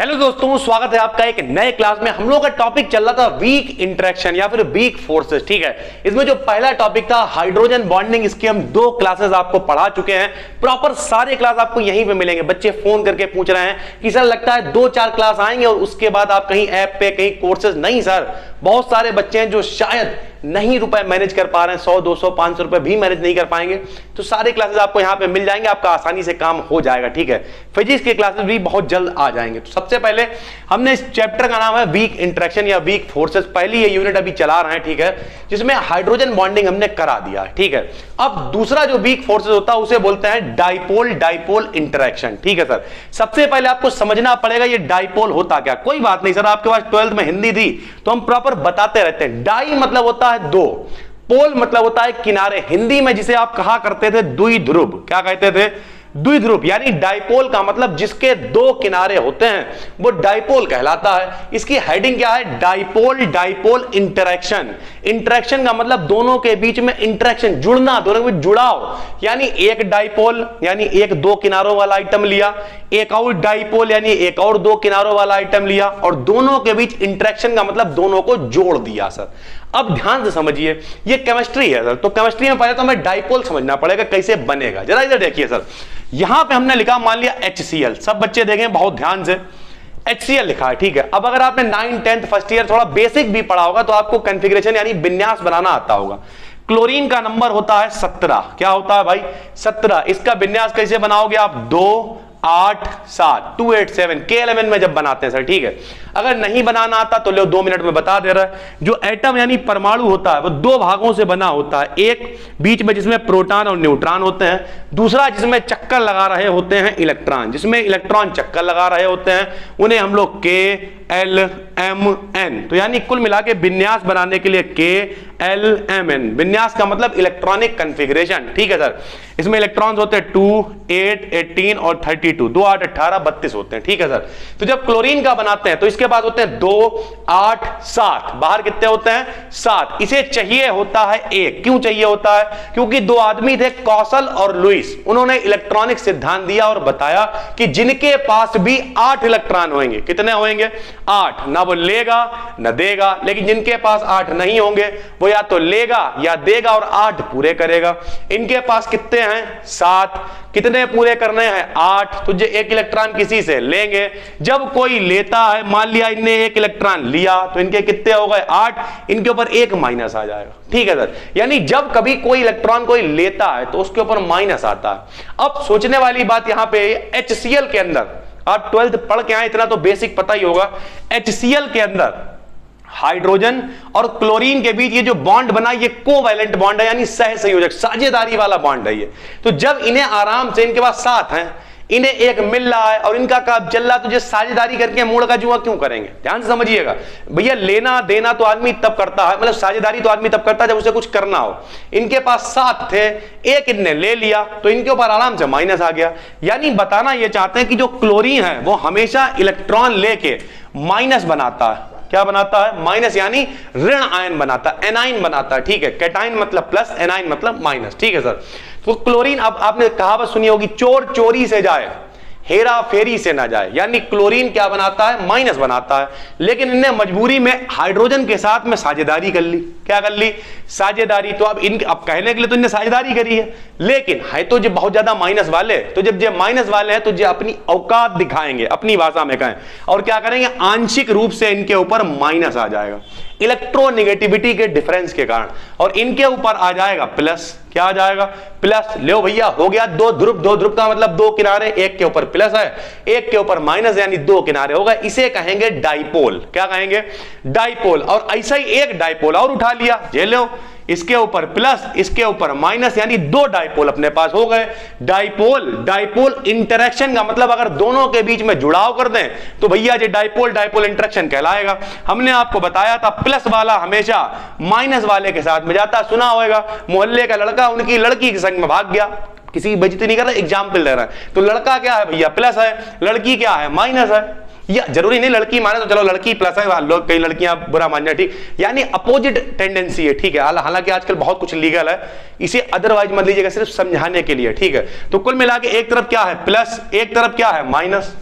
Hello दोस्तों, स्वागत है आपका एक नए क्लास में। हम लोग का टॉपिक चल रहा था वीक इंटरेक्शन या फिर वीक फोर्सेस। ठीक है, इसमें जो पहला टॉपिक था हाइड्रोजन बॉन्डिंग, इसके हम 2 क्लासेस आपको पढ़ा चुके हैं। प्रॉपर सारे क्लास आपको यहीं पे मिलेंगे। बच्चे फोन करके पूछ रहे हैं कि सर लगता है 2-4 क्लास आएंगे और उसके बाद आप कहीं ऐप पे कहीं कोर्सेज। नहीं सर, बहुत सारे बच्चे हैं जो शायद नहीं रुपए मैनेज कर पा रहे हैं, 100, 200, 500 रुपए भी मैनेज नहीं कर पाएंगे। तो सारे क्लासेस आपको यहां पे मिल जाएंगे, आपका आसानी से काम हो जाएगा। ठीक है, फिजिक्स के क्लासेस भी बहुत जल्द आ जाएंगे। तो सबसे पहले हमने इस चैप्टर का नाम है वीक इंटरेक्शन या वीक फोर्सेस। पहली ये यूनिट अभी चला रहे हैं, ठीक है, जिसमें हाइड्रोजन बॉन्डिंग हमने करा दिया। ठीक है, अब दूसरा जो वीक फोर्सेस होता है उसे बोलते हैं डाइपोल डाइपोल इंटरेक्शन। ठीक है सर, सबसे पहले आपको समझना पड़ेगा ये डाइपोल होता क्या। कोई बात नहीं सर, आपके पास 12th में हिंदी थी तो हम प्रॉपर बताते रहते हैं। डाई मतलब होता है 2, पोल मतलब होता है किनारे। हिंदी में जिसे आप कहा करते थे द्विध्रुव, क्या कहते थे? द्विध्रुव। यानी डाइपोल का मतलब जिसके 2 किनारे होते हैं वो डाइपोल कहलाता है। इसकी हेडिंग क्या है? Dipole dipole interaction. इंटरेक्शन का मतलब दोनों के बीच में इंटरेक्शन, जुड़ना, दोनों के बीच जुड़ाव। यानी एक डाइपोल यानी एक 2 किनारों वाला आइटम लिया, एक और डाइपोल यानी एक और 2 किनारों वाला आइटम लिया, और दोनों के बीच इंटरेक्शन का मतलब दोनों को जोड़ दिया। सर अब ध्यान से समझिए, ये केमिस्ट्री है सर। तो केमिस्ट्री में पहले तो हमें डाइपोल समझना पड़ेगा कैसे बनेगा। जरा इधर देखिए सर, यहां पे हमने लिखा मान लिया HCl। सब बच्चे देखें बहुत ध्यान से, HCl लिखा है। ठीक है, अब अगर आपने 9th 10th फर्स्ट ईयर थोड़ा बेसिक भी पढ़ा होगा तो आपको कॉन्फ़िगरेशन यानी विन्यास बनाना आता होगा। क्लोरीन का नंबर होता है 17। क्या होता है भाई? 17। इसका विन्यास कैसे बनाओगे आप? 2 8 7 287 K11 में जब बनाते हैं सर। ठीक है, अगर नहीं बनाना आता तो लो 2 मिनट में बता दे रहा है। जो एटम यानी परमाणु होता है वो 2 भागों से बना होता है। एक बीच में जिसमें प्रोटॉन और न्यूट्रॉन होते हैं, दूसरा जिसमें चक्कर लगा रहे होते हैं इलेक्ट्रॉन। जिसमें इलेक्ट्रॉन चक्कर लगा रहे होते हैं उन्हें हम लोग K L M N, तो यानी कुल मिला के विन्यास बनाने के लिए K L M N। विन्यास का मतलब इलेक्ट्रॉनिक कॉन्फ़िगरेशन। ठीक है सर, इसमें इलेक्ट्रॉन्स होते हैं 2 8 18 और 32, 2 8 18 32 होते हैं। ठीक है सर, तो जब क्लोरीन का बनाते हैं तो इसके बाद होते हैं 2 8 7, बाहर कितने होते हैं? 7। इसे चाहिए होता है 1। क्यों चाहिए होता है? क्योंकि 2 आदमी थे, कौशल और लुईस। उन्होंने इलेक्ट्रॉनिक सिद्धांत दिया और बताया कि जिनके पास भी 8 इलेक्ट्रॉन होंगे, कितने होंगे? 8। ना वो लेगा ना देगा, लेकिन जिनके पास 8 नहीं होंगे वो या तो लेगा या देगा और 8 पूरे करेगा। इनके पास कितने हैं? 7। कितने पूरे करने हैं? 8। तो जो 1 इलेक्ट्रॉन किसी से लेंगे, जब कोई लेता है, मान लिया इनने 1 इलेक्ट्रॉन लिया तो इनके कितने हो गए? 8। इनके ऊपर 1 माइनस आ जाएगा। ठीक है सर, यानी जब कभी कोई इलेक्ट्रॉन कोई लेता है तो उसके ऊपर माइनस आता है। अब सोचने वाली बात यहां पे HCl के अंदर, आप 12th पढ़ के आए, इतना तो बेसिक पता ही होगा। HCl के अंदर हाइड्रोजन और क्लोरीन के बीच ये जो बॉन्ड बना, ये कोवैलेंट बॉन्ड है, यानी सह संयोजक, साझेदारी वाला बॉन्ड है ये। तो जब इन्हें आराम से, इनके पास 7 हैं, इन्हें 1 मिल रहा है और इनका काम चल रहा है, तो जो साझेदारी करके मोड़ का जुआ क्यों करेंगे? ध्यान से समझिएगा भैया, लेना देना तो आदमी तब करता है, मतलब साझेदारी तो आदमी तब करता है जब उसे कुछ करना हो। इनके पास 7 थे, 1 इनने ले लिया तो इनके ऊपर आराम से माइनस आ गया। यानी बताना ये चाहते हैं कि जो क्लोरीन है वो हमेशा इलेक्ट्रॉन लेके माइनस बनाता है। क्या बनाता है? माइनस, यानी ऋण आयन बनाता है, एनाइन बनाता है। ठीक है, कैटाइन मतलब प्लस, एनाइन मतलब माइनस। ठीक है सर, तो क्लोरीन, अब आपने कहावत सुनी होगी, चोर चोरी से जाए हेरा फेरी से ना जाए। यानी क्लोरीन क्या बनाता है? माइनस बनाता है। लेकिन इनने मजबूरी में हाइड्रोजन के साथ में साझेदारी कर ली। क्या कर ली? साझेदारी। तो अब कहने के लिए तो इनने साझेदारी करी है, लेकिन है तो जो बहुत ज्यादा माइनस वाले, तो जब जो माइनस वाले हैं तो जो अपनी औकात दिखाएंगे, अपनी भाषा में कहें, और क्या करेंगे? आंशिक रूप से इनके ऊपर माइनस आ जाएगा इलेक्ट्रोनेगेटिविटी के डिफरेंस के कारण, और इनके ऊपर आ जाएगा प्लस। क्या आ जाएगा? प्लस। लो भैया, हो गया 2 ध्रुव। 2 ध्रुव का मतलब 2 किनारे, एक के ऊपर प्लस है, एक के ऊपर माइनस, यानी 2 किनारे होगा। इसे कहेंगे डाइपोल। क्या कहेंगे? डाइपोल। और ऐसा ही एक डाइपोल और उठा लिया, ये लो, इसके ऊपर प्लस, इसके ऊपर माइनस, यानी 2 डाइपोल अपने पास हो गए। डाइपोल डाइपोल इंटरेक्शन का मतलब अगर दोनों के बीच में जुड़ाव कर दें तो भैया ये डाइपोल डाइपोल इंटरेक्शन कहलाएगा। हमने आपको बताया था प्लस वाला हमेशा माइनस वाले के साथ में जाता। सुना होगा, मोहल्ले का लड़का उनकी लड़की के संग में भाग गया। किसी की बेइज्जती नहीं कर रहा, एग्जाम्पल दे रहा है। तो लड़का क्या है भैया? प्लस है, लड़की क्या है? माइनस है। या जरूरी नहीं लड़की माने तो चलो लड़की प्लस है, लोग कई लड़कियां बुरा मान जाए। ठीक, यानी अपोजिट टेंडेंसी है। ठीक है, हालांकि आजकल बहुत कुछ लीगल है, इसे अदरवाइज मत लीजिएगा, सिर्फ समझाने के लिए। ठीक है, तो कुल मिला के एक तरफ क्या है? प्लस, एक तरफ क्या है? माइनस।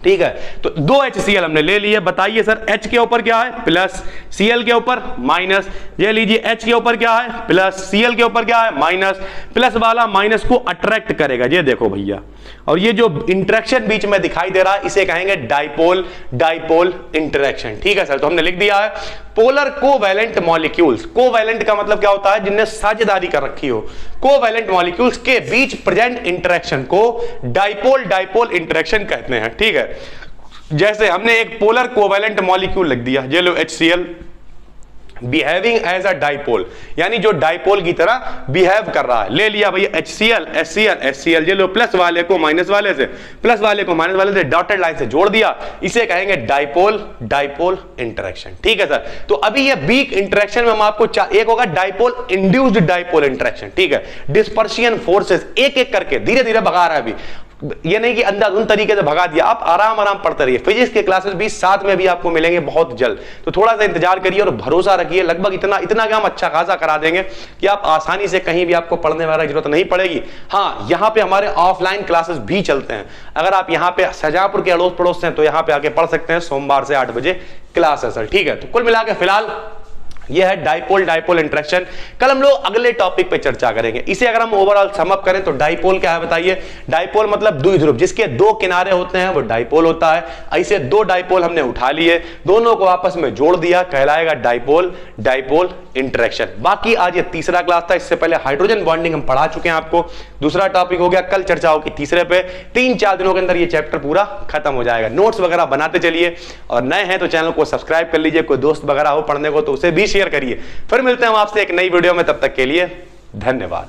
ठीक है। तो 2 HCl हमने ले लिए, बताइए सर H के ऊपर क्या है प्लस, Cl के ऊपर माइनस, ये लीजिए H के ऊपर क्या है प्लस, Cl के ऊपर क्या है माइनस, प्लस वाला माइनस को अट्रैक्ट करेगा, ये देखो भैया। और ये जो इंटरेक्शन बीच में दिखाई दे रहा है इसे कहेंगे डाइपोल डाइपोल इंटरेक्शन, ठीक है सर। तो हमने लिख दिया है पोलर कोवैलेंट मॉलिक्यूल्स, कोवैलेंट का मतलब क्या होता है, जिनने साझेदारी कर रखी हो, कोवैलेंट मॉलिक्यूल्स के बीच प्रेजेंट इंटरेक्शन को डाइपोल डाइपोल इंटरेक्शन कहते हैं, ठीक है। जैसे हमने एक पोलर कोवैलेंट मॉलिक्यूल लिख दिया, ये लो HCl behaving as a dipole, यानी जो डाइपोल की तरह बिहेव कर रहा है, ले लिया भैया HCl HCl HCl, ये लो प्लस वाले को माइनस वाले से, प्लस वाले को माइनस वाले से डॉटेड लाइन से जोड़ दिया, इसे कहेंगे डाइपोल डाइपोल इंटरेक्शन, ठीक है सर। तो अभी ये वीक इंटरेक्शन में हम आपको एक होगा डाइपोल इंड्यूस्ड डाइपोल इंटरेक्शन, ठीक है। डिस्पर्सियन फोर्सेस एक एक करके धीरे धीरे भगा रहा है अभी, ये नहीं कि अंधाधुंध तरीके से भगा दिया, आप आराम आराम पढ़ते रहिए। फिजिक्स के क्लासेस भी साथ में भी आपको मिलेंगे बहुत जल्द, तो थोड़ा सा इंतजार करिए और भरोसा रखिए, लगभग इतना काम अच्छा खासा करा देंगे कि आप आसानी से कहीं भी आपको पढ़ने वाला जरूरत नहीं पड़ेगी। हाँ, यहाँ पे हमारे ऑफलाइन क्लासेस भी चलते हैं, अगर आप यहाँ पे शाहजहांपुर के अड़ोस पड़ोस से हैं तो यहाँ पे आके पढ़ सकते हैं, सोमवार से 8 बजे क्लास है सर, ठीक है। तो कुल मिला के फिलहाल यह है डाइपोल डाइपोल इंटरेक्शन। कल हम लोग अगले टॉपिक पे चर्चा करेंगे। इसे अगर हम ओवरऑल समअप करें तो डाइपोल क्या है बताइए, डाइपोल मतलब द्विध्रुव, जिसके 2 किनारे होते हैं वो डाइपोल होता है। ऐसे 2 डाइपोल हमने उठा लिए, दोनों को आपस में जोड़ दिया, कहलाएगा डाइपोल डाइपोल इंटरेक्शन। बाकी आज ये तीसरा क्लास था, इससे पहले हाइड्रोजन बॉन्डिंग हम पढ़ा चुके हैं आपको, दूसरा टॉपिक हो गया, कल चर्चा होगी तीसरे पे। 3-4 दिनों के अंदर ये चैप्टर पूरा खत्म हो जाएगा। नोट्स वगैरह बनाते चलिए, और नए हैं तो चैनल को सब्सक्राइब कर लीजिए, कोई दोस्त वगैरह हो पढ़ने को तो उसे भी शेयर करिए। फिर मिलते हैं हम आपसे एक नई वीडियो में, तब तक के लिए धन्यवाद।